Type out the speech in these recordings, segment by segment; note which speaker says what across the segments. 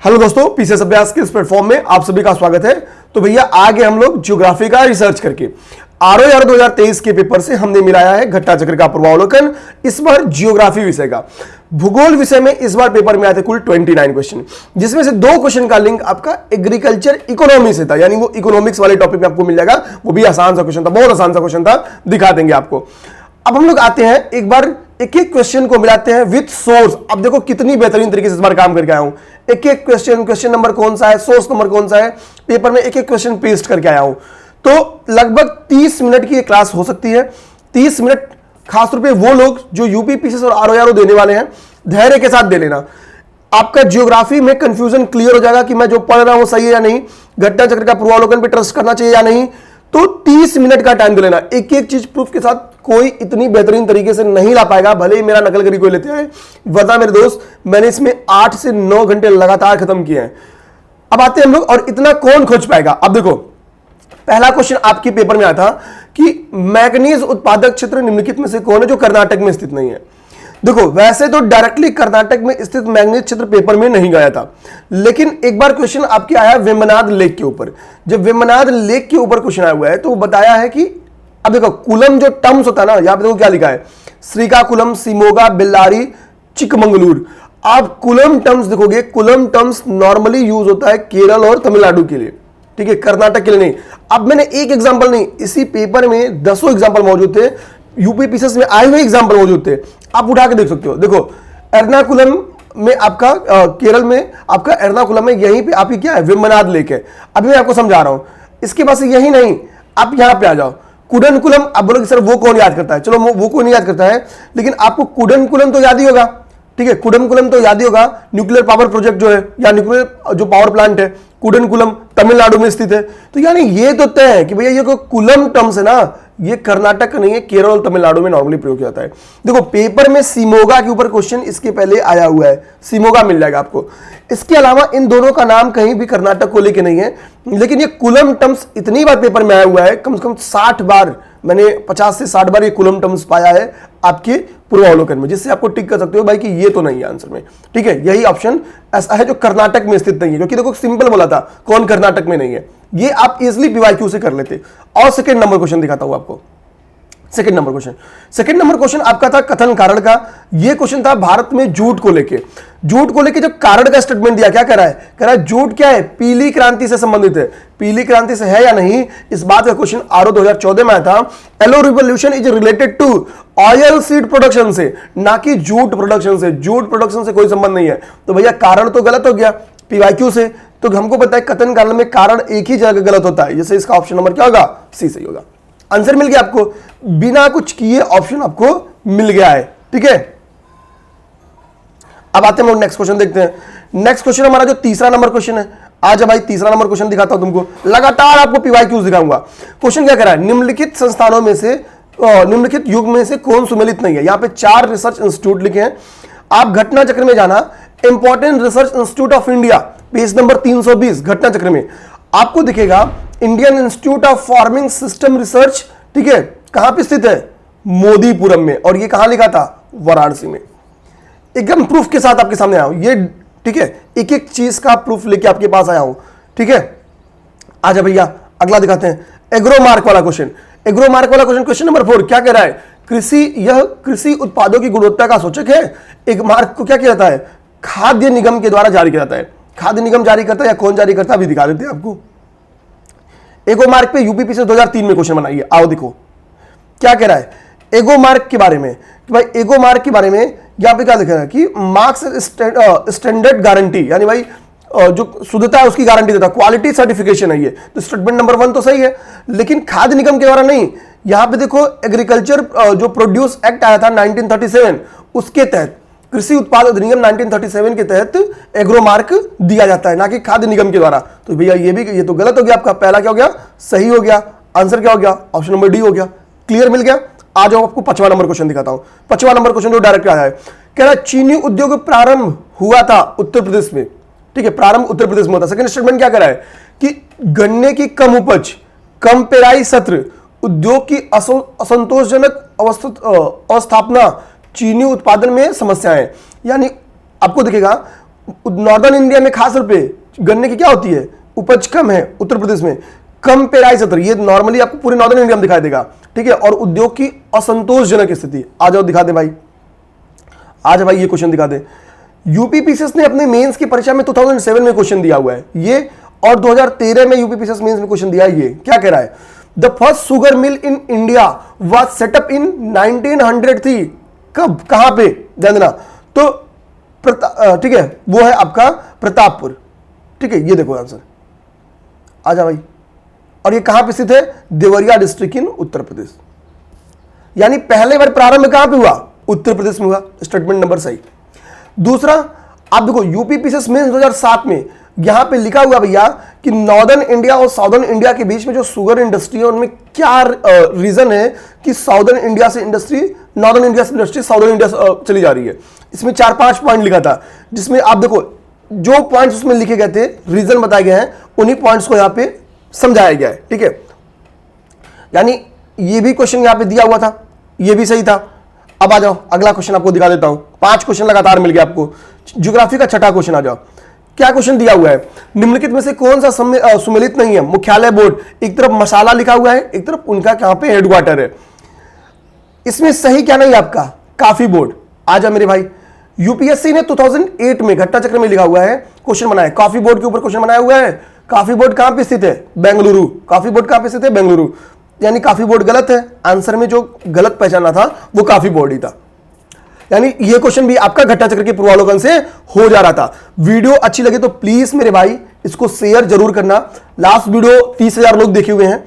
Speaker 1: Hello दोस्तों, PCS अभ्यास के इस प्लेटफॉर्म में आप सभी का स्वागत है। तो भैया आगे हम लोग ज्योग्राफी का रिसर्च करके आरओ 2023 के पेपर से हमने मिलाया है घटना चक्र का पूर्वावलोकन। इस बार जियोग्राफी विषय का। भूगोल विषय में इस बार पेपर में आए थे कुल 29 क्वेश्चन, जिसमें से 2 क्वेश्चन का लिंक आपका एग्रीकल्चर इकोनॉमी से था, यानी वो इकोनॉमिक्स वाले टॉपिक में आपको मिल जाएगा। वो भी आसान सा क्वेश्चन था, बहुत आसान सा क्वेश्चन था, दिखा देंगे आपको। अब हम लोग आते हैं एक बार एक एक क्वेश्चन को मिलाते हैं विद सोर्स। अब देखो कितनी बेहतरीन तरीके से इस बार काम करके आया हूं। एक एक क्वेश्चन नंबर कौन सा है, सोर्स नंबर कौन सा है, पेपर में एक एक क्वेश्चन पेस्ट करके आया हूं। तो लगभग 30 मिनट की ये क्लास हो सकती है। 30 मिनट खासतौर पे वो लोग जो यूपी पीसीएस और आरओ देने वाले हैं, धैर्य के साथ दे लेना। आपका ज्योग्राफी में कंफ्यूजन क्लियर हो जाएगा कि मैं जो पढ़ रहा हूं सही है या नहीं, घटना चक्र का पूर्वावलोकन पे ट्रस्ट करना चाहिए या नहीं। तो 30 मिनट का टाइम दे लेना। एक एक चीज प्रूफ के साथ कोई इतनी बेहतरीन तरीके से नहीं ला पाएगा, भले ही मेरा नकल करी कोई लेते हैं। वरना मेरे दोस्त, मैंने इसमें 8 से 9 घंटे लगातार खत्म किए हैं। अब आते हैं हम लोग, और इतना कौन खोज पाएगा। अब देखो, पहला क्वेश्चन आपके पेपर में आया था कि मैग्नीज उत्पादक क्षेत्र निम्नलिखित में से कौन है जो कर्नाटक में स्थित नहीं है। देखो, वैसे तो डायरेक्टली कर्नाटक में स्थित मैग्नीज क्षेत्र पेपर में नहीं गया था, लेकिन एक बार क्वेश्चन आपके आया वेम्बनाड लेक के ऊपर। जब वेम्बनाड लेक के ऊपर क्वेश्चन आया हुआ है तो वो बताया है कि अब देखो कुलम जो टर्म्स होता है ना, यहां पे देखो क्या लिखा है, श्रीकाकुलम, शिमोगा, बेल्लारी, चिकमंगलूर। आप कुलम टर्म्स देखोगे, कुलम टर्म्स नॉर्मली यूज होता है केरल और तमिलनाडु के लिए, ठीक है, कर्नाटक के लिए नहीं। अब मैंने एक एग्जांपल नहीं, इसी पेपर में 10 एग्जांपल मौजूद थे, यूपी पीसीएस में आए हुए एग्जांपल मौजूद थे, आप उठा के देख सकते हो। देखो एर्नाकुलम में आपका केरल में आपका एर्नाकुलम में यहीं पे आपकी क्या है, वेम्बनाड लेक है। अभी मैं आपको समझा रहा हूं। इसके पास यही नहीं, आप यहां पे आ जाओ, कुडनकुलम। आप बोलोगे सर वो कौन याद करता है, चलो वो कौन याद करता है, लेकिन आपको कुडनकुलम तो याद ही होगा, ठीक है, कुडनकुलम तो याद ही होगा। न्यूक्लियर पावर प्रोजेक्ट जो है, या न्यूक्लियर जो पावर प्लांट है, कुडनकुलम तमिलनाडु में स्थित है। तो यानी ये तो तय है कि भैया ये कोई कुलम टर्म्स है ना, ये कर्नाटक का नहीं है, केरल और तमिलनाडु में नॉर्मली प्रयोग किया जाता है। देखो पेपर में शिमोगा के ऊपर क्वेश्चन इसके पहले आया हुआ है, शिमोगा मिल जाएगा आपको। इसके अलावा इन दोनों का नाम कहीं भी कर्नाटक को लेके नहीं है, लेकिन ये कुलम टर्म्स इतनी बार पेपर में आया हुआ है, कम से कम 60 बार, मैंने 50 से 60 बार ये कुलम टर्म्स पाया है आपके पूर्वावलोकन में, जिससे आपको टिक कर सकते हो भाई कि ये तो नहीं है आंसर में, ठीक है। यही ऑप्शन ऐसा है जो कर्नाटक में स्थित नहीं है, क्योंकि देखो सिंपल बोला था कौन कर्नाटक में नहीं है, ये आप इजिली पीवाईक्यू से कर लेते। और सेकंड नंबर क्वेश्चन दिखाता हूं आपको। सेकंड नंबर क्वेश्चन आपका था कथन कारण का। यह क्वेश्चन था भारत में जूट को लेके। जूट को लेके जो कारण का स्टेटमेंट दिया, क्या कह रहा है, कह रहा है जूट क्या है, पीली क्रांति से संबंधित है। पीली क्रांति से है या नहीं, इस बात का क्वेश्चन आरओ 2014 में आया था। Yellow revolution is related to oil seed production से, ना कि जूट प्रोडक्शन से। जूट प्रोडक्शन से कोई संबंध नहीं है। तो भैया कारण तो गलत हो गया पीवाईक्यू से। तो हमको पता है कथन कारण में कारण एक ही जगह गलत होता है, जैसे इसका ऑप्शन नंबर क्या होगा, सी सही होगा। आंसर मिल गया आपको, बिना कुछ किए ऑप्शन आपको मिल गया है, ठीक है। अब आते हैं नेक्स्ट क्वेश्चन देखते हैं। नेक्स्ट क्वेश्चन हमारा जो तीसरा नंबर क्वेश्चन है, आज भाई तीसरा नंबर क्वेश्चन दिखाता हूं तुमको, लगातार आपको पीवाईक्यूज दिखाऊंगा। क्वेश्चन क्या कह रहा है, निम्नलिखित संस्थानों में से निम्नलिखित युग में से कौन सुमेलित नहीं है। यहां पे 4 रिसर्च इंस्टीट्यूट लिखे हैं। आप घटना चक्र में जाना, important research institute of India, page number 320, घटना चक्र में आपको दिखेगा Indian institute of farming system research, ठीक है, कहां पे स्थित है, मोदीपुरम में। और ये कहां लिखा था, वाराणसी में। एकदम प्रूफ के साथ आपके सामने आया हूं ये, ठीक है, एक एक चीज का प्रूफ लेके आपके पास आया हूं, ठीक है। आजा भैया अगला दिखाते हैं, एग्रो मार्क वाला क्वेश्चन। एग्रो मार्क वाला क्वेश्चन, क्वेश्चन नंबर 4 क्या कह रहा है, यह कृषि उत्पादों की गुणवत्ता का सूचक है। एक मार्क को क्या किया जाता है, खाद्य निगम के द्वारा जारी किया जाता है। खाद्य निगम जारी करता है या कौन जारी करता है, अभी दिखा देते हैं आपको। एगो मार्क पे यूपी पीसीएस 2003 में क्वेश्चन बनाइए, आओ देखो क्या कह रहा है एगो मार्क के बारे में। कि भाई एगो मार्क के बारे में यहां पे क्या लिखा है कि मार्क्स स्टैंडर्ड गारंटी, यानी भाई जो शुद्धता है उसकी गारंटी देता है, क्वालिटी सर्टिफिकेशन है ये। तो स्टेटमेंट नंबर 1 तो सही है, लेकिन खाद्य निगम के द्वारा नहीं। यहां पे देखो एग्रीकल्चर जो प्रोड्यूस एक्ट आया था 1937, उसके तहत, कृषि उत्पाद अधिनियम 1937 के तहत एग्रो मार्क दिया जाता है, ना कि खाद्य निगम के द्वारा। तो भैया ये तो गलत हो गया आपका, पहला क्या हो गया, सही हो गया। आंसर क्या हो गया, ऑप्शन नंबर डी हो गया। क्लियर मिल गया। आ जाओ आपको 5वां नंबर क्वेश्चन दिखाता हूं। 5वां नंबर क्वेश्चन जो डायरेक्ट आया है, कह रहा है चीनी उद्योग प्रारंभ हुआ था उत्तर प्रदेश में, ठीक है, प्रारंभ उत्तर प्रदेश में होता। सेकंड स्टेटमेंट क्या कह रहा है कि गन्ने की कम उपज, कम पेराई सत्र, उद्योग की असंतोषजनक अवस्थापना, चीनी उत्पादन में समस्याएं। यानी आपको दिखेगा नॉर्दर्न इंडिया में खास तौर पे गन्ने की क्या होती है, उपज कम है उत्तर प्रदेश में, कम पेराई सत्र, ये नॉर्मली आपको पूरे नॉर्दर्न इंडिया में दिखाई देगा, ठीक है। और उद्योग की असंतोषजनक स्थिति, आ जाओ दिखा दे भाई, आज भाई ये क्वेश्चन दिखा दे। यूपीपीसीएस ने अपने मेंस की परीक्षा में 2007 में क्वेश्चन दिया हुआ है ये, और 2013 में यूपीपीसीएस मेंस में क्वेश्चन दिया है ये। क्या कह रहा है, the first sugar mill in India was set up in 1903। कब, कहां पे, ध्यान देना। तो ठीक है, वो है आपका प्रतापपुर, ठीक है। ये देखो आंसर, आजा भाई। और ये कहां पे स्थित है, देवरिया डिस्ट्रिक्ट इन उत्तर प्रदेश। यानी पहले बार प्रारंभ कहां पे हुआ, उत्तर प्रदेश में हुआ। स्टेटमेंट नंबर सही। दूसरा, आप देखो यूपीपीसीएस मेंस 2007 में यहां पे लिखा हुआ भैया कि नॉर्दर्न इंडिया और साउदर्न इंडिया के बीच में जो शुगर इंडस्ट्री है उनमें क्या रीजन है कि साउदर्न इंडिया से इंडस्ट्री, नॉर्दर्न इंडिया से इंडस्ट्री साउदर्न इंडिया चली जा रही है। इसमें 4-5 पॉइंट लिखा था, जिसमें आप देखो जो पॉइंट्स उसमें लिखे गए थे, रीजन बताए गए हैं, उन्हीं पॉइंट्स को यहां पे समझाया गया है, ठीक है। यानी ये भी क्वेश्चन यहां पे दिया हुआ था, ये भी सही था। अब आ जाओ अगला क्वेश्चन आपको दिखा देता हूं, 5 क्वेश्चन लगातार मिल गया आपको। ज्योग्राफी का छठा क्वेश्चन आ जाओ। क्या क्वेश्चन दिया हुआ है, निम्नलिखित में से कौन सा सुमेलित नहीं है। मुख्यालय बोर्ड, एक तरफ मसाला लिखा हुआ है, एक तरफ उनका कहां पे हेडक्वार्टर है। इसमें सही क्या नहीं है आपका, काफी बोर्ड। आ जा मेरे भाई, यूपीएससी ने 2008 में घटना चक्र में लिखा हुआ है, क्वेश्चन बनाया, काफी बोर्ड के ऊपर क्वेश्चन बनाया हुआ है। काफी बोर्ड कहां पे स्थित है, बेंगलुरु। काफी बोर्ड कहां पे स्थित है, बेंगलुरु। यानी काफी बोर्ड गलत है, आंसर में जो गलत पहचाना था वो काफी बोर्ड ही था। यानी ये क्वेश्चन भी आपका घटना चक्र के पूर्वावलोकन से हो जा रहा था। वीडियो अच्छी लगे तो प्लीज मेरे भाई इसको शेयर जरूर करना। लास्ट वीडियो 30,000 लोग देखे हुए हैं,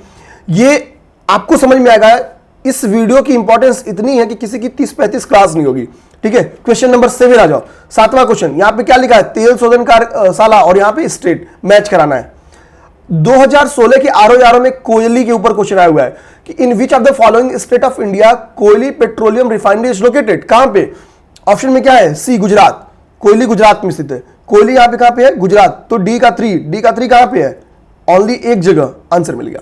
Speaker 1: ये आपको समझ में आएगा। इस वीडियो की इंपॉर्टेंस इतनी है कि किसी की 30-35 क्लास नहीं होगी, ठीक है। क्वेश्चन नंबर 7 आ जाओ, 7वां क्वेश्चन। यहां पे क्या लिखा है, तेल शोधन कार्यशाला, और यहां पे स्टेट मैच कराना है। 2016 के आरओ में कोयली के ऊपर क्वेश्चन आया हुआ है कि in which of the following state of India Koyali petroleum refinery is located. कहां पे, ऑप्शन में क्या है, सी गुजरात। कोयली गुजरात में स्थित है, कोयली यहां पे कहां पे है, गुजरात। तो डी का 3 कहां पे है, ओनली एक जगह, आंसर मिल गया।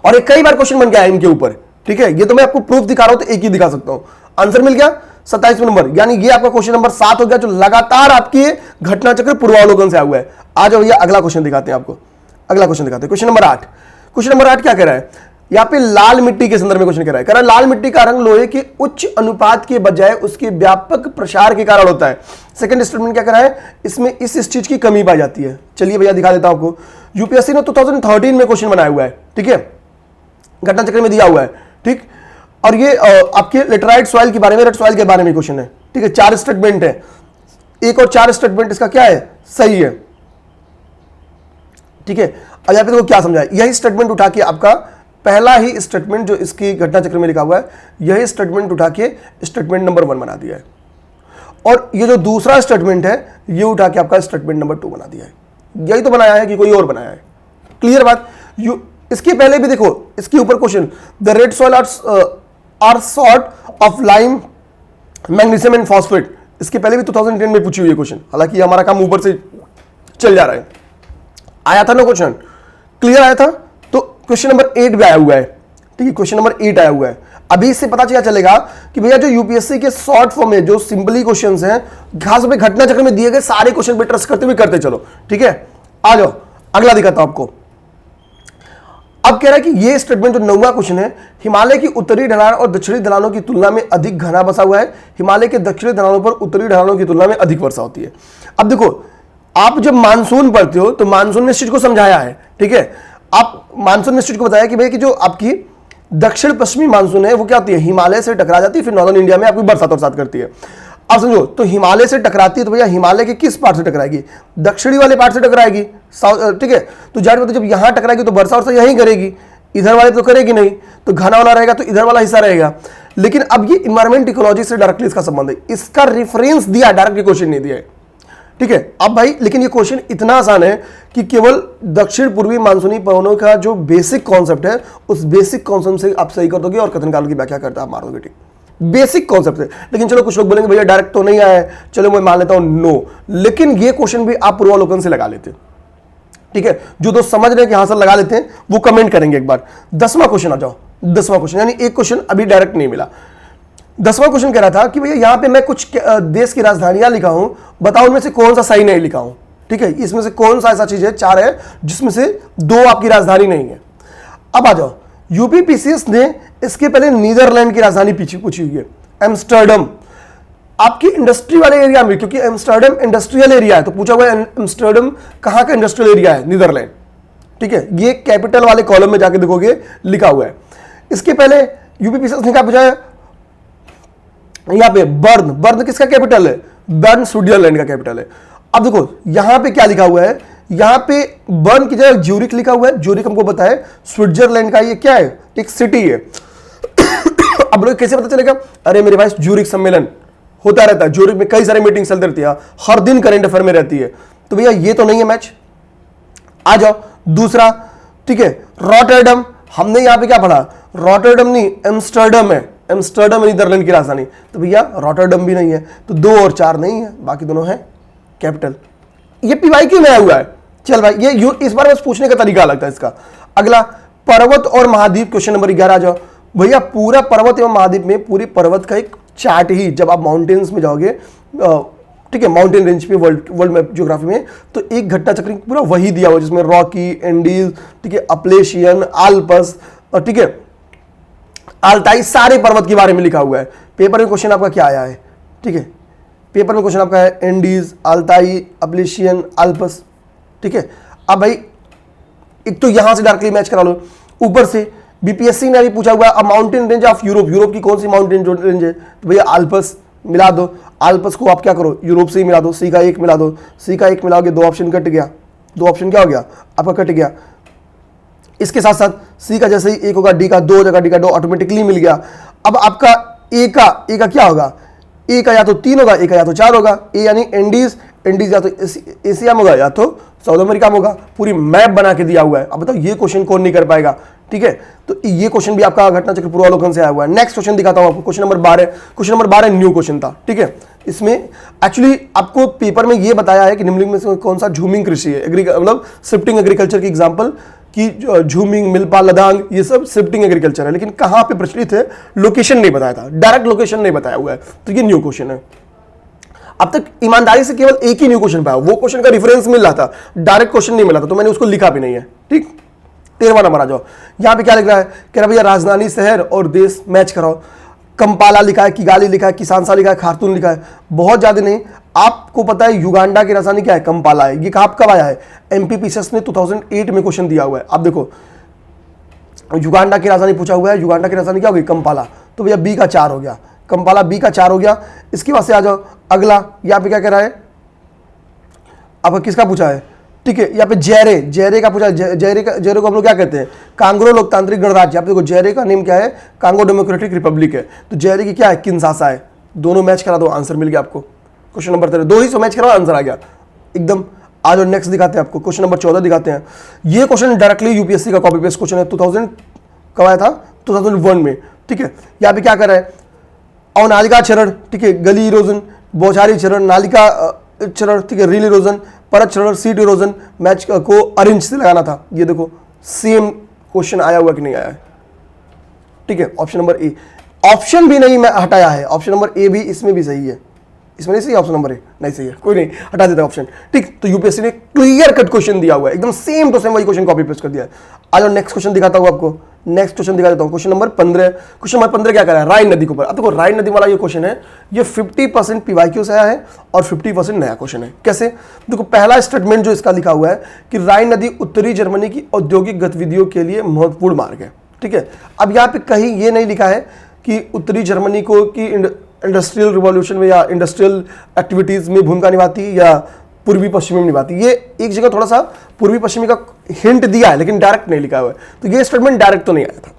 Speaker 1: और ये कई बार क्वेश्चन बन गया है इनके ऊपर, ठीक है। ये तो मैं आपको प्रूफ दिखा रहा हूं, तो एक ही दिखा सकता हूं। आंसर मिल गया 27 नंबर, यानी ये आपका क्वेश्चन नंबर 7 हो गया, जो लगातार आपकी घटना चक्र पूर्वावलोकन से आया हुआ है। आ जाओ भैया अगला क्वेश्चन दिखाते हैं आपको, अगला क्वेश्चन दिखाते हैं। Question number 8। क्वेश्चन नंबर 8 क्या कह रहा है, यहां पे लाल मिट्टी के संदर्भ में क्वेश्चन कह रहा है लाल मिट्टी का रंग लोहे के उच्च अनुपात के बजाय उसके व्यापक प्रसार के कारण होता है। सेकंड स्टेटमेंट क्या कह रहा है, इसमें इस चीज की कमी पाई जाती है। चलिए भैया दिखा देता हूं आपको। यूपीएससी ने 2013 में क्वेश्चन बनाया हुआ है, ठीक है, घटना चक्र में दिया हुआ है, ठीक। और ये आपके लेटराइट सॉइल के बारे में, रेड सॉइल के बारे में क्वेश्चन है, ठीक है। 4 स्टेटमेंट है, 1 और 4 स्टेटमेंट इसका क्या है, सही है, ठीक है। अब यहां पे देखो क्या समझा है, यही स्टेटमेंट उठा के आपका पहला ही स्टेटमेंट जो इसकी घटना चक्र में लिखा हुआ है, यही स्टेटमेंट उठा के स्टेटमेंट नंबर 1 बना दिया है। और ये जो दूसरा स्टेटमेंट है ये उठा के आपका स्टेटमेंट नंबर 2 बना दिया है। यही तो बनाया है कि कोई और बनाया है, क्लियर बात। इसके पहले भी देखो, इसके ऊपर question, the red soil are sort of lime magnesium and phosphate, इसके पहले भी 2010 में पूछी हुई है क्वेश्चन। हालांकि हमारा काम ऊपर से चल जा रहा है, आया था ना क्वेश्चन, क्लियर आया था। तो क्वेश्चन नंबर 8 भी आया हुआ है, ठीक है, क्वेश्चन नंबर 8 आया हुआ है। अभी इससे पता क्या चलेगा कि भैया जो यूपीएससी के शॉर्ट फॉर्म में जो सिंपली क्वेश्चंस हैं, खास पे घटना चक्र में दिए गए सारे क्वेश्चन पे ट्रस्ट करते हुए करते चलो, ठीक है। आ जाओ अगला दिखाता हूं आपको। अब कह रहा है कि ये स्टेटमेंट जो 9वां क्वेश्चन है, हिमालय की उत्तरी ढलान और दक्षिणी ढलानों की तुलना में अधिक घना बसा हुआ है। हिमालय के दक्षिणी ढलानों पर उत्तरी ढलानों की तुलना में अधिक वर्षा होती है। अब देखो, आप जब मानसून पढ़ते हो तो मानसून में इस चीज को समझाया है, ठीक है। आप मानसून में इस चीज को बताया कि भाई कि जो आपकी दक्षिण पश्चिमी मानसून है वो क्या होती है, हिमालय से टकरा जाती है, फिर नॉर्दर्न इंडिया में आपकी बरसात करती है। अब समझो, तो हिमालय से टकराती है तो भैया हिमालय के किस पार्ट से टकराएगी, दक्षिणी वाले पार्ट से टकराएगी, ठीक है। तो जाहिर बात है जब यहां टकराएगी तो वर्षा यहीं करेगी, इधर वाले तो करेगी नहीं, तो घना वाला रहेगा तो इधर वाला हिस्सा रहेगा। लेकिन अब ये इन्वायरमेंट इकोलॉजी से डायरेक्टली इसका संबंध है, इसका रेफरेंस दिया, डायरेक्ट क्वेश्चन नहीं दिया है, ठीक है। अब भाई लेकिन ये क्वेश्चन इतना आसान है कि केवल दक्षिण पूर्वी मानसूनी पवनों का जो बेसिक कॉन्सेप्ट है, उस बेसिक कॉन्सेप्ट से आप सही कर दोगे और कथन काल की व्याख्या करता आप मार दोगे, ठीक, बेसिक कॉन्सेप्ट है। लेकिन चलो कुछ लोग बोलेंगे भैया डायरेक्ट तो नहीं आया है, चलो मैं मान लेता हूं नो, लेकिन ये क्वेश्चन भी आप पूर्वावलोकन से लगा लेते हैं, ठीक है। जो दोस्त समझ रहे हैं कि हां सर लगा लेते हैं वो कमेंट करेंगे एक बार। 10वां क्वेश्चन आ जाओ, 10वां क्वेश्चन, यानी एक क्वेश्चन अभी डायरेक्ट नहीं मिला। 10वां क्वेश्चन कह रहा था कि भैया यहां पे मैं कुछ देश की राजधानियां लिखा हूं, बताओ उनमें से कौन सा सही नहीं लिखा हूं। ठीक है, इसमें से कौन सा ऐसा चीज है, 4 है जिसमें से 2 आपकी राजधानी नहीं है। अब आ जाओ, यूपीपीसीएस ने इसके पहले नीदरलैंड की राजधानी पूछी हुई है, एम्स्टर्डम। आपकी इंडस्ट्री वाले एरिया में, क्योंकि एम्स्टर्डम इंडस्ट्रियल एरिया है, तो पूछा हुआ है एम्स्टर्डम कहां का इंडस्ट्रियल एरिया है, नीदरलैंड। ठीक है, ये कैपिटल वाले कॉलम में जाके देखोगे लिखा हुआ है। इसके पहले यूपीपीसीएस ने क्या पूछा है, यहां पे बर्न, बर्न किसका कैपिटल है, बर्न स्विट्जरलैंड का कैपिटल है। अब देखो यहां पे क्या लिखा हुआ है, यहां पे बर्न की जगह ज्यूरिक लिखा हुआ है। ज्यूरिक हमको पता है स्विट्जरलैंड का ये क्या है, एक सिटी है। अब लोग कैसे पता चलेगा, अरे मेरे भाई ज्यूरिक सम्मेलन होता रहता है, ज्यूरिक में कई सारी मीटिंग चलती रहती है, हर दिन करंट अफेयर में रहती है, तो भैया ये तो नहीं है मैच। आ जाओ दूसरा, ठीक है, रॉटरडम, हमने यहां पे क्या पढ़ा, रॉटरडम नहीं एम्स्टर्डम है, एम्स्टर्डम नीदरलैंड की राजधानी, तो भैया रॉटरडम भी नहीं है, तो 2 और 4 नहीं है, बाकी दोनों है कैपिटल। ये पीवाईक्यू में आया हुआ है। चल भाई, ये इस बार बस पूछने का तरीका लगता है इसका। अगला, पर्वत और महाद्वीप, क्वेश्चन नंबर 11 आ जाओ। भैया पूरा पर्वत एवं महाद्वीप में पूरी पर्वत का एक चार्ट ही, जब आप माउंटेन्स में जाओगे, ठीक है, माउंटेन रेंज पे वर्ल्ड मैप ज्योग्राफी में, तो एक घट्टा चक्र पूरा वही दिया हुआ जिसमें रॉकी, एंडीज, ठीक है, अपलेशियन, आल्पस, ठीक है, अल्ताई, सारे पर्वत के बारे में लिखा हुआ है। पेपर में क्वेश्चन आपका क्या आया है, ठीक है, पेपर में क्वेश्चन आपका है एंडीज, अल्ताई, अपलेशियन, आल्पस। ठीक है, अब भाई एक तो यहां से डायरेक्टली मैच करा लो, ऊपर से बीपीएससी ने भी पूछा हुआ है mountain range of Europe, Europe की कौन सी माउंटेन रेंज है, तो भैया आल्पस मिला दो। आल्पस को आप क्या करो, यूरोप से ही मिला दो, सी का 1 मिला दो, सी का 1 मिलाओगे 2 ऑप्शन कट गया, 2 ऑप्शन क्या हो गया आपका कट गया। इसके साथ साथ सी का जैसे ही 1 होगा, डी का 2 हो जाएगा, डी का 2 ऑटोमेटिकली मिल गया। अब आपका ए का क्या होगा, ए का या तो 3 होगा, ए का या तो 4 होगा। ए यानी एंडीज, एंडीज या तो एशिया में होगा या तो साउथ अमेरिका में होगा, पूरी मैप बना के दिया हुआ है। अब बताओ ये क्वेश्चन कौन नहीं कर पाएगा। ठीक है, तो ये क्वेश्चन भी आपका घटना चक्र पूर्वावलोकन से आया हुआ है। नेक्स्ट क्वेश्चन दिखाता हूं आपको, question number 12। Question number 12 new question था। ठीक है, इसमें एक्चुअली आपको पेपर में ये बताया है कि निम्नलिखित में से कौन सा झूमिंग कृषि है, मतलब शिफ्टिंग एग्रीकल्चर की एग्जांपल कि झूमिंग, मिल्पा, लदांग, ये सब शिफ्टिंग एग्रीकल्चर है, लेकिन कहां पे प्रचलित है लोकेशन नहीं बताया था, डायरेक्ट लोकेशन नहीं बताया हुआ है, तो ये न्यू क्वेश्चन है। अब तक ईमानदारी से केवल एक ही न्यू क्वेश्चन पाया, वो क्वेश्चन का रेफरेंस मिल रहा था, डायरेक्ट क्वेश्चन नहीं मिला था, तो मैंने उसको लिखा भी नहीं है। ठीक, 13वां नंबर आ जाओ, यहां पे क्या लिख रहा है, कह रहा भैया राजधानी, शहर और देश मैच कराओ। कंपाला लिखा है, किगाली लिखा है, किसानसा लिखा है, खार्तूम लिखा है, बहुत ज्यादा नहीं। आपको पता है युगांडा की राजधानी क्या है, कंपाला है। ये कब आया है, एमपीपीसीएस ने 2008 में क्वेश्चन दिया हुआ है। आप देखो युगांडा की राजधानी पूछा हुआ है, युगांडा की राजधानी क्या होगी, कंपाला, तो भैया बी का 4 हो गया, कंपाला बी का 4 हो गया। इसके बाद से आ जाओ अगला, यहाँ पे क्या कह रहा है, अब किसका पूछा है, ठीक है, यहाँ पे जैरे का पूछा, जैरे को हम लोग क्या कहते हैं, कांगो लोकतांत्रिक गणराज्य। आप देखो जैरे का नेम क्या है, कांगो डेमोक्रेटिक रिपब्लिक है, तो जैरे की क्या है, किन्शासा है। दोनों मैच करा दो, आंसर मिल गया आपको। क्वेश्चन नंबर 13, 2 ही सौ मैच करा, आंसर आ गया एकदम। आज और नेक्स्ट दिखाते हैं आपको, क्वेश्चन नंबर 14 दिखाते हैं। ये क्वेश्चन डायरेक्टली यूपीएससी का कॉपी पेस्ट क्वेश्चन है, 2000 कब आया था, 2001 में। ठीक है, यहाँ पे क्या कर रहा है, अवनालिका क्षरण, ठीक है, गली इरोजन, बौछारी क्षरण, नालिका क्षरण, ठीक है, रील इरोजन, परत क्षरण, सीट इरोजन, मैच को अरेंज से लगाना था। ये देखो सेम क्वेश्चन आया हुआ कि नहीं आया है। ठीक है, ऑप्शन नंबर ए, ऑप्शन भी नहीं मैं हटाया है, ऑप्शन नंबर ए भी इसमें भी सही है, इसमें नहीं सही, ऑप्शन नंबर ए नहीं सही है, कोई नहीं, हटा देता ऑप्शन। ठीक, तो यूपीएससी ने क्लियर कट क्वेश्चन दिया हुआ है, एकदम सेम टू सेम वही क्वेश्चन कॉपी पेस्ट कर दिया है। आज नेक्स्ट क्वेश्चन दिखाता हूं आपको, नेक्स्ट क्वेश्चन दिखा देता हूं, क्वेश्चन नंबर 15। क्वेश्चन नंबर 15 क्या कर रहा है, राइन नदी के ऊपर। अब देखो राइन नदी वाला ये क्वेश्चन है, ये 50% पीवाईक्यू से आया है और 50% नया क्वेश्चन है। कैसे, देखो पहला स्टेटमेंट जो इसका लिखा हुआ है कि राइन नदी उत्तरी जर्मनी की औद्योगिक गतिविधियों के लिए महत्वपूर्ण मार्ग है। ठीक है, अब यहाँ पे कहीं ये नहीं लिखा है कि उत्तरी जर्मनी को की इंडस्ट्रियल रिवॉल्यूशन में या इंडस्ट्रियल एक्टिविटीज में भूमिका निभाती है या पूर्वी पश्चिमी में निभाती। ये एक जगह थोड़ा सा पूर्वी पश्चिमी का हिंट दिया है, लेकिन डायरेक्ट नहीं लिखा हुआ है, तो ये स्टेटमेंट डायरेक्ट तो नहीं आया था,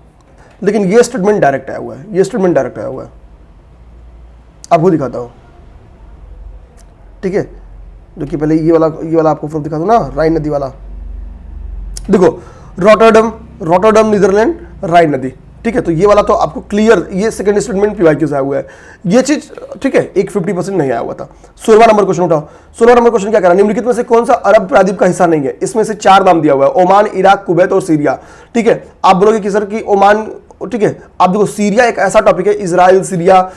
Speaker 1: लेकिन ये स्टेटमेंट डायरेक्ट आया हुआ है, ये स्टेटमेंट डायरेक्ट आया हुआ है। आपको दिखाता हूं, ठीक है, जो कि पहले ये वाला आपको प्रूफ दिखा दूं ना, राइन नदी वाला। देखो रॉटरडम नीदरलैंड, राइन नदी। ठीक है, तो ये वाला तो आपको क्लियर, ये सेकंड स्टेटमेंट पीवाईक्यू से आया हुआ है, ये चीज ठीक है, एक 50% नहीं आया हुआ था। 16वां नंबर क्वेश्चन उठाओ। 16वां नंबर क्वेश्चन क्या कह रहा है, निम्नलिखित में से कौन सा अरब प्रायद्वीप का हिस्सा नहीं है। इसमें से 4 नाम दिया हुआ है, ओमान, इराक, कुवैत और सीरिया। ठीक है, आप बोलोगे कि सर कि ओमान ठीक है। आप देखो सीरिया एक ऐसा टॉपिक है, इजराइल सीरिया,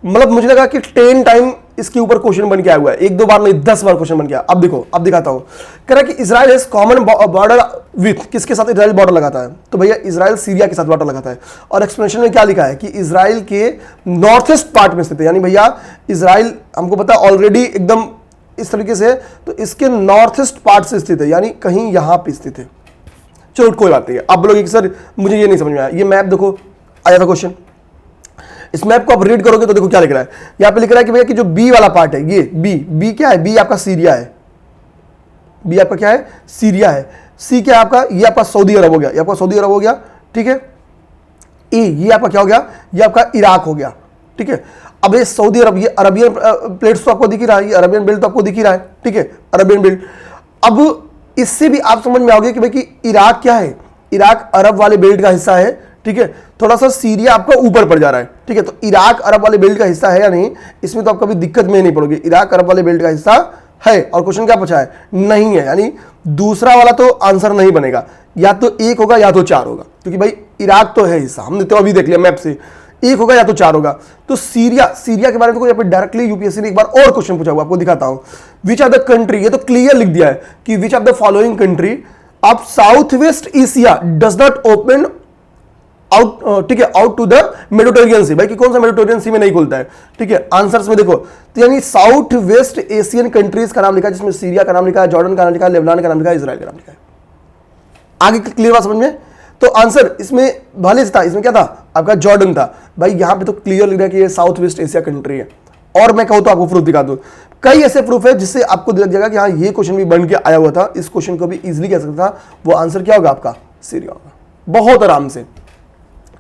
Speaker 1: मतलब मुझे लगा कि 10 टाइम इसके ऊपर क्वेश्चन बन के आया हुआ है, एक दो बार नहीं 10 बार क्वेश्चन बन गया। अब देखो, अब दिखाता हूं। कह रहा है कि Israel is common border with, किसके साथ इजराइल बॉर्डर लगाता है? तो भैया इजराइल सीरिया के साथ बॉर्डर लगाता है। और एक्सप्लेनेशन में क्या लिखा है कि इजराइल के नॉर्थ ईस्ट पार्ट में स्थित है, यानी भैया इजराइल हमको पता ऑलरेडी एकदम इस तरीके से, तो इसके नॉर्थ ईस्ट पार्ट से स्थित है, यानी कहीं यहां पर स्थित है। चलो कोई बात नहीं है। अब बोलोगे कि सर मुझे ये नहीं समझ में आया, ये मैप देखो आया था क्वेश्चन, इस मैप को आप रीड करोगे तो देखो क्या लिख रहा है। यहां पे लिख रहा है कि भैया कि जो बी वाला पार्ट है, ये बी क्या है? बी आपका सीरिया है, बी आपका क्या है? सीरिया है। सी क्या है आपका? ये आपका सऊदी अरब हो गया, ये आपका सऊदी अरब हो गया, ठीक है। ए ये आपका क्या हो गया? ये आपका इराक हो गया, ठीक है। अब ये सऊदी अरब, ये अरबियन प्लेट्स तो आपको दिख ही रहा है, ये अरबियन बेल्ट तो आपको दिख ही रहा है, ठीक है, अरबियन बेल्ट। अब इससे भी आप समझ में आओगे कि भाई कि इराक क्या है? इराक अरब वाले बेल्ट का हिस्सा है, ठीक है। थोड़ा सा सीरिया आपका ऊपर पड़ जा रहा है, ठीक है। तो इराक अरब वाले बेल्ट का हिस्सा है या नहीं, इसमें तो आप कभी दिक्कत में नहीं पड़ोगे। इराक अरब वाले बेल्ट का हिस्सा है, और क्वेश्चन क्या पूछा है? नहीं है, यानी दूसरा वाला तो आंसर नहीं बनेगा, या तो 1 होगा या तो 4 होगा, क्योंकि भाई इराक तो है हिस्सा, हमने तो अभी देख लिया मैप से, 1 होगा या तो 4 होगा। तो सीरिया के बारे में कोई डायरेक्टली यूपीएससी ने एक बार और क्वेश्चन पूछा हुआ, आपको दिखाता हूं। विच आर द कंट्री, ये तो क्लियर लिख दिया है कि which are the following country of south west Asia does not open out, ठीक है, out to the Mediterranean sea. भाई कि कौन सा मेडिटेरियन सी में नहीं खुलता है, ठीक है। आंसर्स में देखो, तो यानी साउथ वेस्ट एशियन कंट्रीज का नाम लिखा है, जिसमें सीरिया का नाम लिखा है, जॉर्डन का नाम लिखा है, लेबनान का नाम लिखा है, इजराइल का नाम लिखा है। आगे क्लियर बात समझ में? तो आंसर इसमें भले था, इसमें क्या था आपका? जॉर्डन था। भाई यहां पे तो क्लियर लिख रहा है कि ये साउथ वेस्ट एशिया कंट्री है। और मैं कहूं तो आपको प्रूफ दिखा दूं, कई ऐसे प्रूफ है जिससे आपको लग जाएगा कि हाँ ये क्वेश्चन भी बन के आया हुआ था, इस क्वेश्चन को भी इजीली कह सकता था। वो आंसर क्या होगा आपका? सीरिया होगा, बहुत आराम से।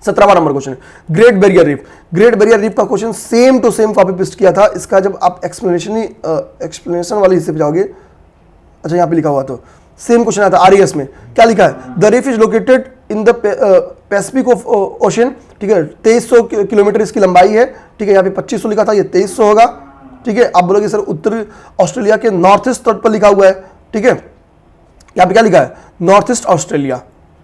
Speaker 1: 17वां number question, Great Barrier Reef. Great Barrier Reef का question same to same copy paste किया था। इसका जब आप एक्सप्लेनेशन वाले हिस्से पे जाओगे, अच्छा यहां पे लिखा हुआ, तो सेम क्वेश्चन आता आरईएस में। क्या लिखा है? The reef is located in the Pacific of ocean, ठीक है। 2300 किलोमीटर इसकी लंबाई है, ठीक है। यहाँ पे 2500 लिखा था, ये 2300 होगा, ठीक है। आप बोलोगे सर उत्तरी ऑस्ट्रेलिया के नॉर्थ ईस्ट तट पर लिखा हुआ है, ठीक है। यहाँ पे क्या लिखा है? नॉर्थ ईस्ट ऑस्ट्रेलिया,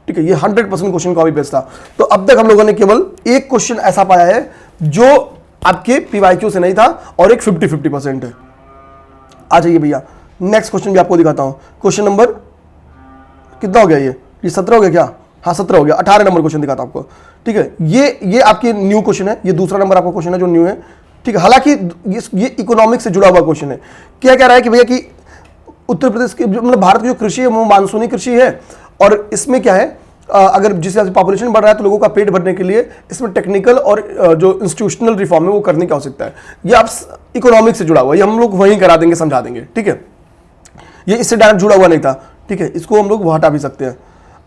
Speaker 1: ठीक है। ये 100% क्वेश्चन कॉपी पेस्ट था। तो अब तक हम लोगों ने केवल एक क्वेश्चन ऐसा पाया है जो आपके पीवाईक्यू से नहीं था, और एक 50-50% है। आ जाइए भैया, नेक्स्ट क्वेश्चन भी आपको दिखाता हूं। क्वेश्चन नंबर कितना हो गया? ये 17 हो गया क्या? हाँ 17 हो गया। 18 नंबर क्वेश्चन दिखाता हूं आपको, ठीक है। ये आपके न्यू क्वेश्चन है, ये दूसरा नंबर आपका क्वेश्चन है जो न्यू है, ठीक है। हालांकि ये इकोनॉमिक्स से जुड़ा हुआ क्वेश्चन है। क्या कह रहा है कि भैया कि उत्तर प्रदेश की, मतलब भारत की जो कृषि है वो मानसूनी कृषि है, और इसमें क्या है, अगर जिस हिसाब से पॉपुलेशन बढ़ रहा है तो लोगों का पेट भरने के लिए इसमें टेक्निकल और जो इंस्टीट्यूशनल रिफॉर्म है वो करने की आवश्यकता है। ये आप इकोनॉमिक्स से जुड़ा हुआ है, ये हम लोग वहीं करा देंगे, समझा देंगे, ठीक है। ये इससे डायरेक्ट जुड़ा हुआ नहीं था, ठीक है। इसको हम लोग हटा भी सकते हैं।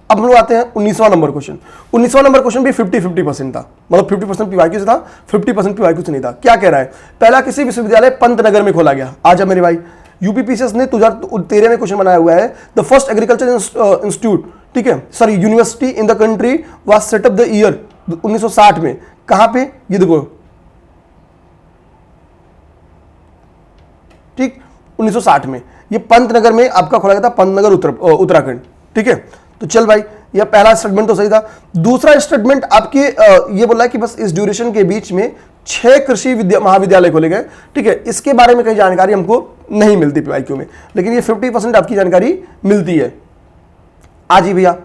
Speaker 1: अब हम लोग आते हैं 19वां नंबर क्वेश्चन। 19वां नंबर क्वेश्चन भी 50-50% था, मतलब 50% पीवाईक्यू से था, 50% पीवाईक्यू से नहीं था। क्या कह रहा है? पहला किसी विश्वविद्यालय पंतनगर में खोला गया। आजा मेरे भाई, यूपीपीसीएस ने 2013 में क्वेश्चन बनाया हुआ है। द फर्स्ट एग्रीकल्चर इंस्टीट्यूट, ठीक है, sorry university in the country was set up the year 1960 में। कहां पे? ये देखो, ठीक, 1960 में ये पंतनगर में आपका खोला गया था, पंतनगर उत्तराखंड, ठीक है। तो चल भाई, ये पहला स्टेटमेंट तो सही था। दूसरा स्टेटमेंट आपके ये बोला है कि बस इस ड्यूरेशन के बीच में 6 कृषि महाविद्यालय खोले गए, ठीक है। इसके बारे में कहीं जानकारी हमको नहीं मिलती पीवाईक्यू में, लेकिन ये 50% आपकी जानकारी मिलती है। आज ही भैया,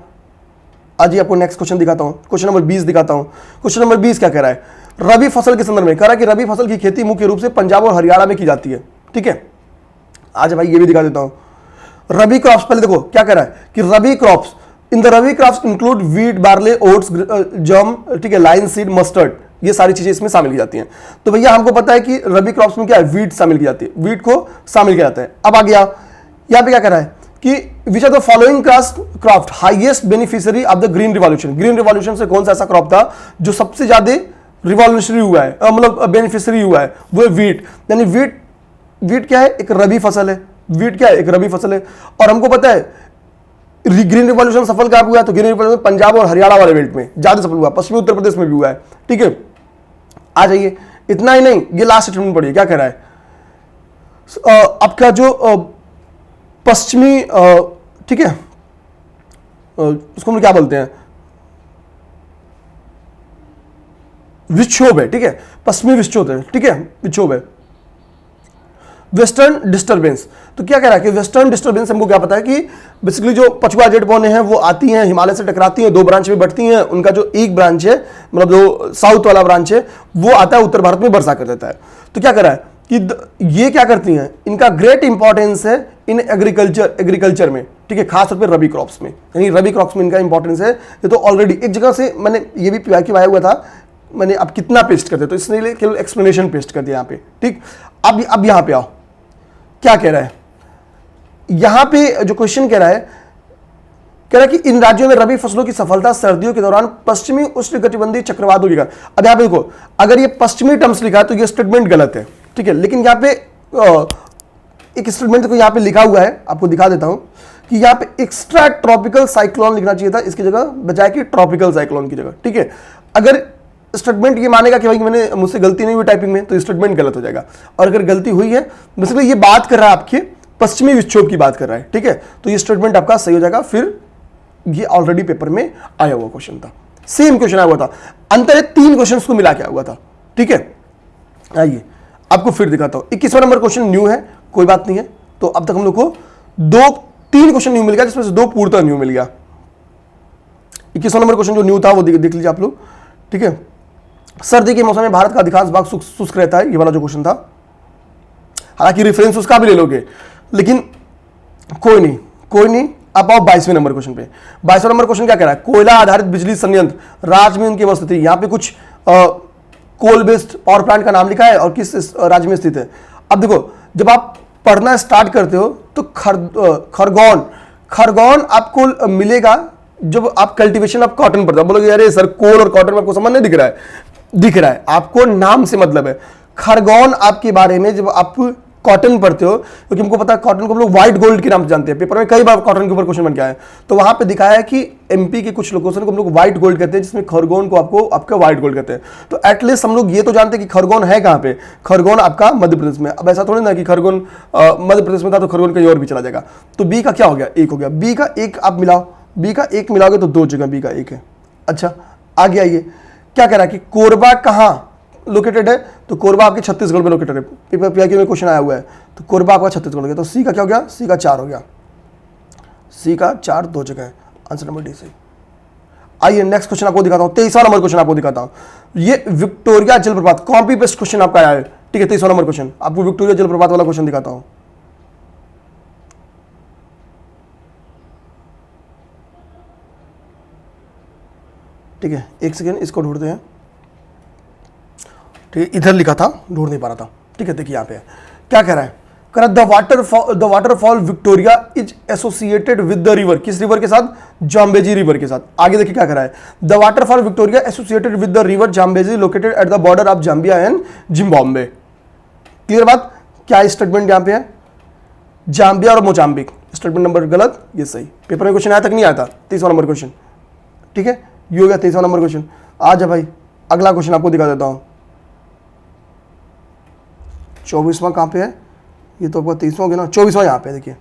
Speaker 1: आज ही आपको नेक्स्ट क्वेश्चन दिखाता हूं, क्वेश्चन नंबर 20 दिखाता हूं। क्वेश्चन नंबर 20 क्या कह रहा है? रबी फसल के संदर्भ में कह रहा है कि रबी फसल की खेती मुख्य रूप से पंजाब और हरियाणा में की जाती है, ठीक है। आज भाई ये भी दिखा देता हूं। रबी क्रॉप्स, पहले देखो क्या कह रहा है कि rabi crops, in the rabi crops include wheat, barley, oats, जम, ठीक है, लाइन सीड, मस्टर्ड, ये सारी चीजें इसमें शामिल की जाती हैं। तो भैया हमको पता है कि रबी क्रॉप्स में क्या है? वीट शामिल की जाती है, वीट को शामिल किया जाता है। अब आ गया यहां पे क्या कह रहा है कि which are the following crop highest beneficiary of the green revolution. Green revolution से कौन सा ऐसा क्रॉप था जो सबसे ज्यादा रिवॉल्यूशनरी हुआ है, मतलब बेनिफिशियरी हुआ है? वो है वीट। यानी वीट क्या है? एक रबी फसल है। वीट क्या है? एक रबी फसल है। और हमको पता है ग्रीन रिवॉल्यूशन सफल कहां हुआ है? तो ग्रीन रिवॉल्यूशन पंजाब और हरियाणा वाले बेल्ट में ज्यादा सफल हुआ, पश्चिमी उत्तर प्रदेश में भी हुआ है, ठीक है। आ जाइए, इतना ही नहीं, ये लास्ट स्टेटमेंट पढ़िए क्या कह रहा है। आपका जो पश्चिमी, ठीक है, उसको हम क्या बोलते हैं, विक्षोभ है, ठीक है, पश्चिमी विक्षोभ है, ठीक है, विक्षोभ है। वेस्टर्न डिस्टर्बेंस, तो क्या कह रहा है कि वेस्टर्न डिस्टर्बेंस हमको क्या पता है कि बेसिकली जो पछुआ जेट पौने हैं वो आती हैं, हिमालय से टकराती हैं, दो ब्रांच में बढ़ती हैं, उनका जो एक ब्रांच है मतलब जो साउथ वाला ब्रांच है वो आता है उत्तर भारत में वर्षा कर देता है। तो क्या कर रहा है कि ये क्या करती हैं, इनका ग्रेट इंपॉर्टेंस है इन एग्रीकल्चर में, ठीक है, खासतौर पर रबी क्रॉप्स में, यानी रबी क्रॉप्स में इनका इंपॉर्टेंस है। ये तो ऑलरेडी एक जगह से मैंने ये भी PYQ आया हुआ था, मैंने अब कितना पेस्ट करते तो इसलिए केवल एक्सप्लेनेशन पेस्ट कर दिया यहाँ पे, ठीक। अब यहाँ पे आओ, क्या कह रहा है यहां पे जो क्वेश्चन कह रहा है कि इन राज्यों में रबी फसलों की सफलता सर्दियों के दौरान पश्चिमी उष्णकटिबंधीय चक्रवातों की। अब यहां पे देखो, अगर ये पश्चिमी टर्म्स लिखा है तो ये स्टेटमेंट गलत है, ठीक है, लेकिन यहां पे एक स्टेटमेंट को यहां पे लिखा हुआ है, आपको दिखा देता हूं कि यहां पे एक्स्ट्रा ट्रॉपिकल साइक्लोन लिखना चाहिए था इसकी जगह, बजाय कि ट्रॉपिकल साइक्लोन की जगह, ठीक है। अगर स्टेटमेंट ये मानेगा कि भाई मैंने मुझसे गलती नहीं हुई टाइपिंग में, तो स्टेटमेंट गलत हो जाएगा। और अगर गलती हुई है, मतलब ये बात कर रहा है आपके पश्चिमी विक्षोभ की बात कर रहा है, ठीक है, तो ये स्टेटमेंट आपका सही हो जाएगा। फिर ये ऑलरेडी पेपर में आया हुआ क्वेश्चन था, सेम क्वेश्चन आया हुआ था, अंतर है 3 क्वेश्चन को मिला के आया हुआ था, ठीक है। आइए आपको फिर दिखाता हूं, 21वां नंबर क्वेश्चन न्यू है, कोई बात नहीं है। तो अब तक हम लोग को 3 क्वेश्चन न्यू मिल गया, जिसमें से 2 पूर्णतः न्यू मिल गया। 21वां नंबर क्वेश्चन जो न्यू था वो देख लीजिए आप लोग, ठीक है। सर्दी के मौसम में भारत का अधिकांश भाग शुष्क रहता है, ये वाला जो क्वेश्चन था, हालांकि रेफरेंस उसका भी ले लोगे, लेकिन कोई नहीं। अब आओ 22वें नंबर क्वेश्चन पे। 22वां नंबर क्वेश्चन क्या कह रहा है, कोयला आधारित बिजली संयंत्र राज्य में उनकी अवस्थित है। यहां पे कुछ कोल बेस्ड पावर प्लांट का नाम लिखा है और किस राज्य में स्थित है। अब देखो, जब आप पढ़ना स्टार्ट करते हो तो खरगोन आपको मिलेगा जब आप कल्टीवेशन ऑफ कॉटन पढ़ते हो। बोलोगे अरे सर कोल और कॉटन में आपको समझ नहीं दिख रहा है, आपको नाम से मतलब है। खरगोन आपके बारे में जब आप कॉटन पढ़ते हो, क्योंकि हमको पता है कॉटन को हम लोग व्हाइट गोल्ड के नाम से जानते हैं, पेपर में कई बार कॉटन के ऊपर क्वेश्चन बन गया है, तो वहां पे दिखाया है कि MP के कुछ लोकेशन को हम लोग व्हाइट गोल्ड कहते हैं, जिसमें खरगोन को आपका व्हाइट गोल्ड कहते हैं। तो एटलीस्ट हम लोग ये तो जानते हैं कि खरगोन है कहां पे, खरगोन आपका मध्य प्रदेश में। अब ऐसा थोड़ी ना कि खरगोन मध्य प्रदेश में था तो खरगोन कहीं और भी चला जाएगा। तो बी का क्या हो गया, 1 हो गया। बी का 1 आप मिलाओ, बी का 1 मिलाओगे तो 2 जगह बी का 1 है। अच्छा आगे आइए, क्या कह रहा है कि कोरबा कहां लोकेटेड है, तो कोरबा आपके छत्तीसगढ़ में लोकेटेड है, पेपर PYQ में क्वेश्चन आया हुआ है, तो कोरबा आपका छत्तीसगढ़ हो गया। तो सी का क्या हो गया, सी का 4 हो गया, सी का 4 2 जगह है, आंसर नंबर डी सही। आइए नेक्स्ट क्वेश्चन आपको दिखाता हूं, 23वां नंबर क्वेश्चन आपको दिखाता हूं। ये विक्टोरिया जलप्रपात कॉपी पेस्ट क्वेश्चन आपका आया है, ठीक है। 23वां नंबर क्वेश्चन आपको विक्टोरिया जलप्रपात वाला क्वेश्चन दिखाता हूं। ठीक है, 1 सेकेंड इसको ढूंढते हैं, ठीक है, इधर लिखा था ढूंढ नहीं पा रहा था, ठीक है। देखिए यहाँ पे है, क्या कह रहा है, कह रहा the waterfall Victoria is associated with the river, किस रिवर के साथ, जाम्बेजी रिवर के साथ। आगे देखिए क्या कह रहा है, the waterfall Victoria associated with the river Zambezi located at the border of Zambia and Zimbabwe. Clear बात, क्या स्टेटमेंट यहाँ पे है, जाम्बिया और मोजाम्बिक, स्टेटमेंट नंबर गलत, ये सही। पेपर में क्वेश्चन आया तक नहीं आया था, 23वां नंबर क्वेश्चन, ठीक है, ये हो गया 23वां नंबर क्वेश्चन। आ जा भाई, अगला क्वेश्चन आपको दिखा देता हूं। 24वां कहां पे है, ये तो आपका 23वां हो गया ना, 24वां यहां पे देखिए,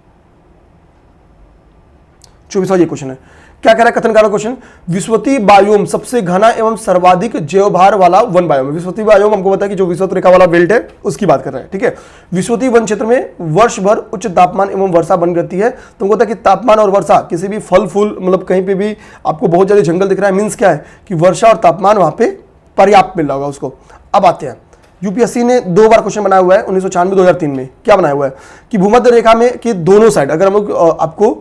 Speaker 1: 24वां ये क्वेश्चन है। क्या कह रहा है कथनकार क्वेश्चन, विश्वती बायोम सबसे घना एवं सर्वाधिक जैवभार वाला वन बायोम है। विश्वती बायोम हमको पता है कि जो विश्वत रेखा वाला बेल्ट है उसकी बात कर रहा है, ठीक है। विश्वती वन क्षेत्र में वर्ष भर उच्च तापमान एवं वर्षा बनी रहती है। तो हमको पता है कि तापमान और वर्षा किसी भी फल फूल मतलब कहीं पे भी आपको बहुत ज्यादा जंगल दिख रहा है, मीन्स क्या है कि वर्षा और तापमान वहां पे पर्याप्त मिल रहा होगा उसको। अब आते हैं, यूपीएससी ने 2 बार क्वेश्चन बनाया हुआ है 1996 2003 में। क्या बनाया हुआ है कि भूमध्य रेखा में कि दोनों साइड, अगर हम लोग आपको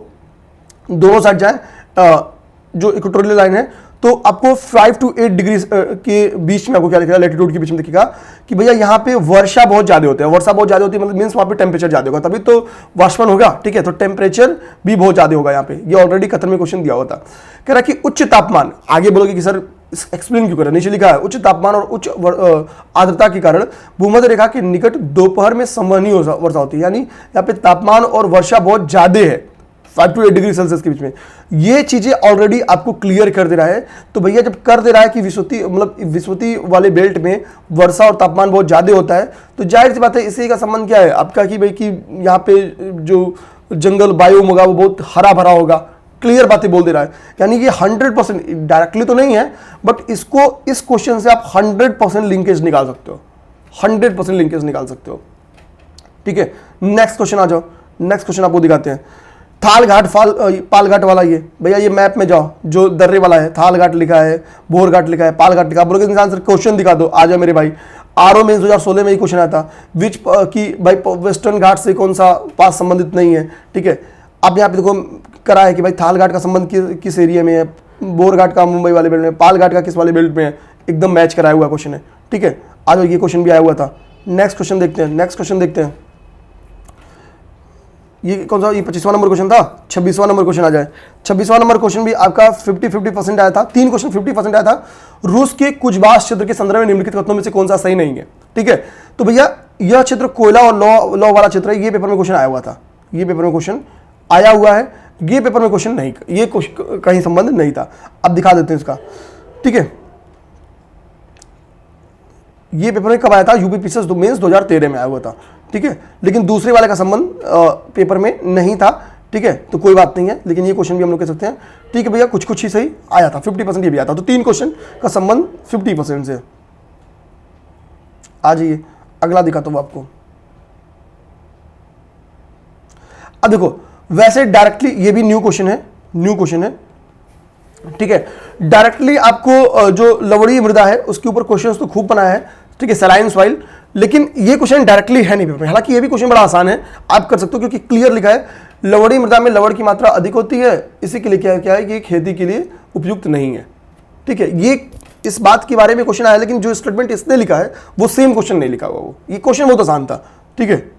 Speaker 1: दोनों साइड जाए जो इक्वेटोरियल लाइन है, तो आपको 5 to 8 डिग्री के बीच में आपको क्या लिखेगा, लैटिट्यूड के बीच में दिखेगा कि भैया यहाँ पे वर्षा बहुत ज्यादा होती है। वर्षा बहुत ज्यादा होती है मतलब मीन्स वहां पे टेम्परेचर ज्यादा होगा, तभी तो वाष्पन होगा, ठीक है। तो टेम्परेचर भी बहुत ज्यादा होगा यहाँ पे, ये ऑलरेडी कथन में क्वेश्चन दिया हुआ था। कह रहा है कि उच्च तापमान, आगे बोलोगे कि सर एक्सप्लेन क्यों कर रहे हैं, नीचे लिखा है उच्च तापमान और उच्च आर्द्रता के कारण भूमध्य रेखा के निकट दोपहर में संवहनीय वर्षा होती है, यानी यहाँ पे तापमान और वर्षा बहुत ज्यादा है 5 to 8 डिग्री सेल्सियस के बीच में। ये चीजें ऑलरेडी आपको क्लियर कर दे रहा है। तो भैया जब कर दे रहा है कि विश्वती वाले बेल्ट में वर्षा और तापमान बहुत ज्यादा होता है, तो जाहिर सी बात है इसी का संबंध क्या है आपका कि भाई कि यहाँ पे जो जंगल बायोम होगा वो बहुत हरा भरा होगा, क्लियर बातें बोल दे रहा है, यानी कि 100% डायरेक्टली तो नहीं है, बट इसको इस क्वेश्चन से आप 100% लिंकेज निकाल सकते हो, 100% लिंकेज निकाल सकते हो। ठीक है, नेक्स्ट क्वेश्चन आ जाओ। नेक्स्ट क्वेश्चन आपको दिखाते हैं। थाल घाट पाल घाट वाला, ये भैया ये मैप में जाओ, जो दर्रे वाला है, थाल घाट लिखा है, बोर घाट लिखा है, पाल घाट लिखा है। बोलोगे इंसान सर क्वेश्चन दिखा दो, आ जाओ मेरे भाई। आरओ में 2016 में ही क्वेश्चन आया था, विच की भाई वेस्टर्न घाट से कौन सा पास संबंधित नहीं है। ठीक है, अब यहाँ पे देखो करा है कि भाई थाल घाट का संबंध किस एरिया में है, बोर घाट का मुंबई वाले बेल्ट में, पाल घाट का किस वाले बेल्ट में है, एकदम मैच कराया हुआ क्वेश्चन है। ठीक है, आ जाओ, ये क्वेश्चन भी आया हुआ था। नेक्स्ट क्वेश्चन देखते हैं, नेक्स्ट क्वेश्चन देखते हैं। ये कौन सा, ये 25वां नंबर क्वेश्चन था, 26वां नंबर क्वेश्चन आ जाए। 26वां नंबर क्वेश्चन भी आपका 50% आया था, 3 क्वेश्चन 50% आया था। रूस के कुजबास क्षेत्र के संदर्भ में निम्नलिखित कथनों में से कौन सा सही नहीं है। ठीक है, तो भैया यह क्षेत्र कोयला और लौ वाला क्षेत्र है, ये पेपर में क्वेश्चन आया हुआ था, ये पेपर में क्वेश्चन आया हुआ है, ये पेपर में क्वेश्चन नहीं, ये कहीं संबंध नहीं था। अब दिखा देते हैं इसका। ठीक है, ये पेपर में कब आया था, यूपीपीसीएस मेंस 2013 में आया हुआ था। ठीक है, लेकिन दूसरे वाले का संबंध पेपर में नहीं था। ठीक है, तो कोई बात नहीं है, लेकिन ये क्वेश्चन भी हम लोग कह सकते हैं। ठीक है भैया, कुछ कुछ ही सही आया था, 50% ये भी आया था, तो 3 क्वेश्चन का संबंध 50% से। आ जाइए, अगला दिखाता हूं आपको। अब देखो, वैसे डायरेक्टली ये भी न्यू क्वेश्चन है, न्यू क्वेश्चन है। ठीक है, डायरेक्टली आपको जो लवणीय मृदा है उसके ऊपर क्वेश्चंस तो खूब बनाया है। ठीक है, सलाइन सॉइल, लेकिन ये क्वेश्चन डायरेक्टली है नहीं पेपर में। हालांकि ये भी क्वेश्चन बड़ा आसान है, आप कर सकते हो, क्योंकि क्लियर लिखा है लवणीय मृदा में लवण की मात्रा अधिक होती है, इसी के लिए क्या है कि खेती के लिए उपयुक्त नहीं है। ठीक है, ये इस बात के बारे में क्वेश्चन आया, लेकिन जो स्टेटमेंट इसने लिखा है वो सेम क्वेश्चन नहीं लिखा हुआ। वो ये क्वेश्चन बहुत आसान था। ठीक है,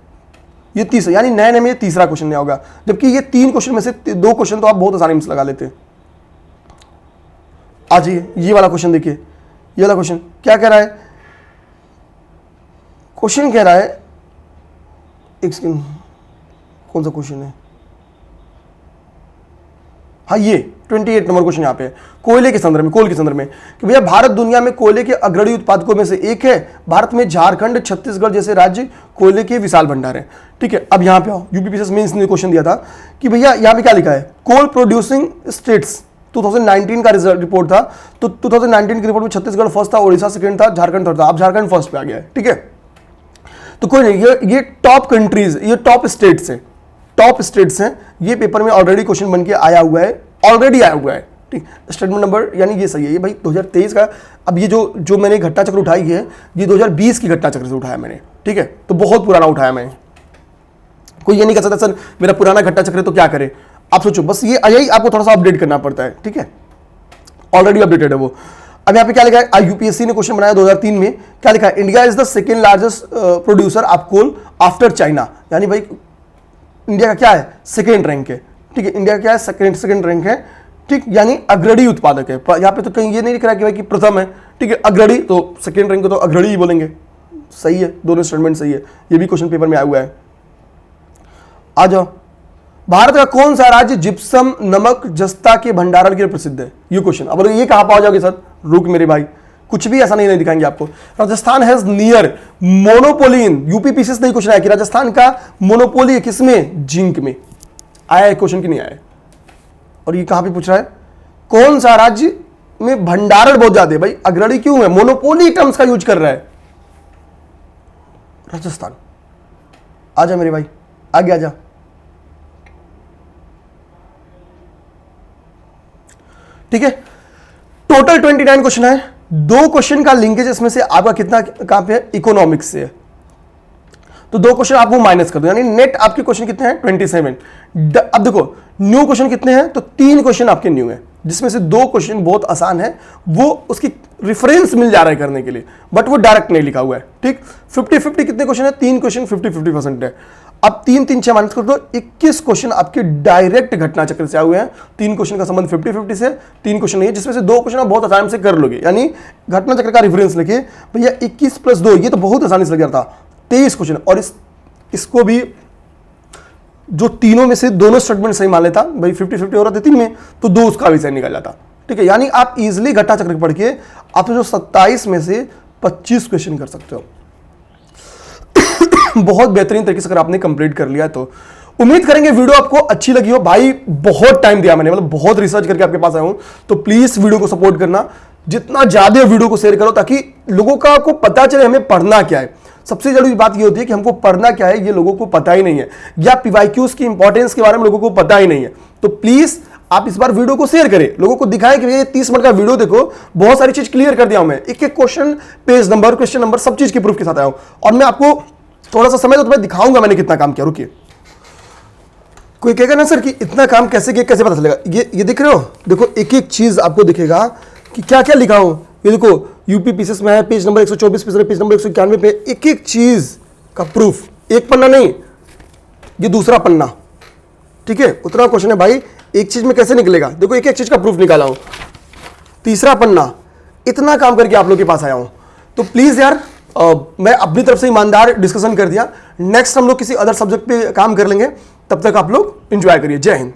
Speaker 1: ये तीसरा, यानी नए में तीसरा क्वेश्चन नहीं होगा, जबकि ये 3 क्वेश्चन में से 2 क्वेश्चन तो आप बहुत आसानी से लगा लेते हैं। आ जाइए, ये वाला क्वेश्चन देखिए, ये वाला क्वेश्चन क्या कह रहा है। क्वेश्चन कह रहा है, एक सेकंड, कौन सा क्वेश्चन है, हाँ ये 28 नंबर क्वेश्चन यहाँ पे है, कोयले के संदर्भ में, कोल के संदर्भ में, कि भैया भारत दुनिया में कोयले के अग्रणी उत्पादकों में से एक है। भारत में झारखंड, छत्तीसगढ़ जैसे राज्य कोयले के विशाल भंडार हैं। ठीक है, अब यहाँ पे आओ, यूपीपीसीएस मेंस ने क्वेश्चन दिया था कि भैया यहाँ पे क्या लिखा है, कोल प्रोड्यूसिंग स्टेट्स 2019 का रिजल्ट रिपोर्ट था, तो 2019 की रिपोर्ट में छत्तीसगढ़ फर्स्ट था, ओडिशा सेकंड था, झारखंड थर्ड था। अब झारखंड फर्स्ट पे आ गया है। ठीक है, तो कोई नहीं, ये टॉप कंट्रीज, ये टॉप स्टेट्स हैं, टॉप स्टेट्स हैं। ये पेपर में ऑलरेडी क्वेश्चन बन के आया हुआ है, ऑलरेडी आया हुआ है। ठीक, स्टेटमेंट नंबर यानी ये सही है, ये भाई 2023 का। अब ये जो मैंने घटना चक्र उठाई है, ये 2020 की घटना चक्र से उठाया मैंने। ठीक है, तो बहुत पुराना उठाया मैंने। कोई ये नहीं कह सकता सर मेरा पुराना घटना चक्र है तो क्या करे। आप सोचो, बस ये यही आपको थोड़ा सा अपडेट करना पड़ता है। ठीक है, ऑलरेडी अपडेटेड है वो। अब यहाँ पे क्या लिखा है, यूपीएससी ने क्वेश्चन बनाया 2003 में, क्या लिखा है, India is the second largest producer of coal after China. यानी भाई इंडिया का क्या है, सेकेंड रैंक है। ठीक है, इंडिया का क्या है, सेकेंड रैंक है। ठीक, यानी अग्रणी उत्पादक है। यहाँ पे तो कहीं ये नहीं लिख रहा है कि भाई कि प्रथम है। ठीक है, अग्रणी, तो सेकेंड रैंक को तो अग्रणी ही बोलेंगे। सही है, दोनों स्टेटमेंट सही है। ये भी क्वेश्चन पेपर में आया हुआ है। आ जाओ, भारत का कौन सा राज्य जिप्सम नमक जस्ता के भंडारण के लिए प्रसिद्ध है, ये क्वेश्चन। अब ये कहां पाओ जाओगे सर, रुक मेरे भाई, कुछ भी ऐसा नहीं दिखाएंगे आपको। Rajasthan has near monopoly in, UPPCS ने क्वेश्चन आया कि राजस्थान का मोनोपोली है किसमें, जिंक में। आया है क्वेश्चन कि नहीं आया। और ये कहां पे पूछ रहा है, कौन सा राज्य में भंडारण बहुत ज्यादा है। भाई अग्रणी क्यों है, मोनोपोली टर्म्स का यूज कर रहा है, राजस्थान। आजा मेरे भाई, आगे आजा। ठीक है, टोटल 29 क्वेश्चन है। 2 क्वेश्चन का लिंकेज इसमें से आपका कितना कहां पे है, इकोनॉमिक्स से है, तो 2 क्वेश्चन आपको माइनस कर दो, यानी नेट आपके क्वेश्चन कितने हैं, 27। अब देखो न्यू क्वेश्चन कितने हैं, तो 3 क्वेश्चन आपके न्यू है, जिसमें से 2 क्वेश्चन बहुत आसान है, वो उसकी रेफरेंस मिल जा रहा है करने के लिए, बट वो डायरेक्ट नहीं लिखा हुआ है। ठीक, 50-50 कितने क्वेश्चन है, 3 क्वेश्चन 50-50% है। अब 3-3-6 माइनस कर दो, 21 क्वेश्चन आपके डायरेक्ट घटना चक्र से आए हुए हैं। 3 क्वेश्चन का संबंध 50-50 से, 3 क्वेश्चन नहीं है, जिसमें से 2 क्वेश्चन आप बहुत आसानी से कर लोगे, यानी घटना चक्र का रेफरेंस लिखिए भैया 21 + 2, ये तो बहुत आसानी से लग जाता, 23 क्वेश्चन। और इसको भी जो तीनों में से दोनों स्टेटमेंट सही मान लेता, भाई 50-50 हो रहा था 3 में, तो 2 उसका भी सही निकल जाता। ठीक है, यानी आप इजिली घटना चक्र पढ़ के आप जो 27 में से 25 क्वेश्चन कर सकते हो। बहुत बेहतरीन तरीके से अगर आपने कंप्लीट कर लिया तो। उम्मीद करेंगे वीडियो आपको अच्छी लगी हो। भाई बहुत टाइम दिया मैंने, मतलब बहुत रिसर्च करके आपके पास आया हूं, तो प्लीज वीडियो को सपोर्ट करना, जितना ज्यादा वीडियो को शेयर करो ताकि लोगों को पता चले हमें पढ़ना क्या है। सबसे जरूरी बात ये होती है कि हमको पढ़ना क्या है ये लोगों को पता ही नहीं है, या पीवाईक्यूज की इंपॉर्टेंस के बारे में लोगों को पता ही नहीं है। तो प्लीज आप इस बार वीडियो को शेयर करें, लोगों को दिखाएं कि ये 30 मिनट का वीडियो देखो, बहुत सारी चीज क्लियर कर दिया हूं मैं, एक एक question, page number, question number, सब चीज के प्रूफ के साथ आया हूं। और मैं आपको थोड़ा सा समय तो तुम्हें दिखाऊंगा मैंने कितना काम किया। रुकिए, कोई कहेगा ना सर कि इतना काम कैसे किया, कैसे पता चलेगा? ये दिख रहे हो, देखो एक एक चीज आपको दिखेगा कि क्या क्या लिखा हूं। ये देखो यूपी पीसेस में है, पेज नंबर 124 पेज नंबर 191 पे एक एक चीज का प्रूफ, एक पन्ना नहीं, ये दूसरा पन्ना, ठीक है? उतना क्वेश्चन है भाई, एक चीज में कैसे निकलेगा? देखो एक एक चीज का प्रूफ निकाला हूं, तीसरा पन्ना, इतना काम करके आप लोग के पास आया हूं। तो प्लीज यार, मैं अपनी तरफ से ईमानदार डिस्कशन कर दिया। नेक्स्ट हम लोग किसी अदर सब्जेक्ट पे काम कर लेंगे, तब तक आप लोग एंजॉय करिए। जय हिंद।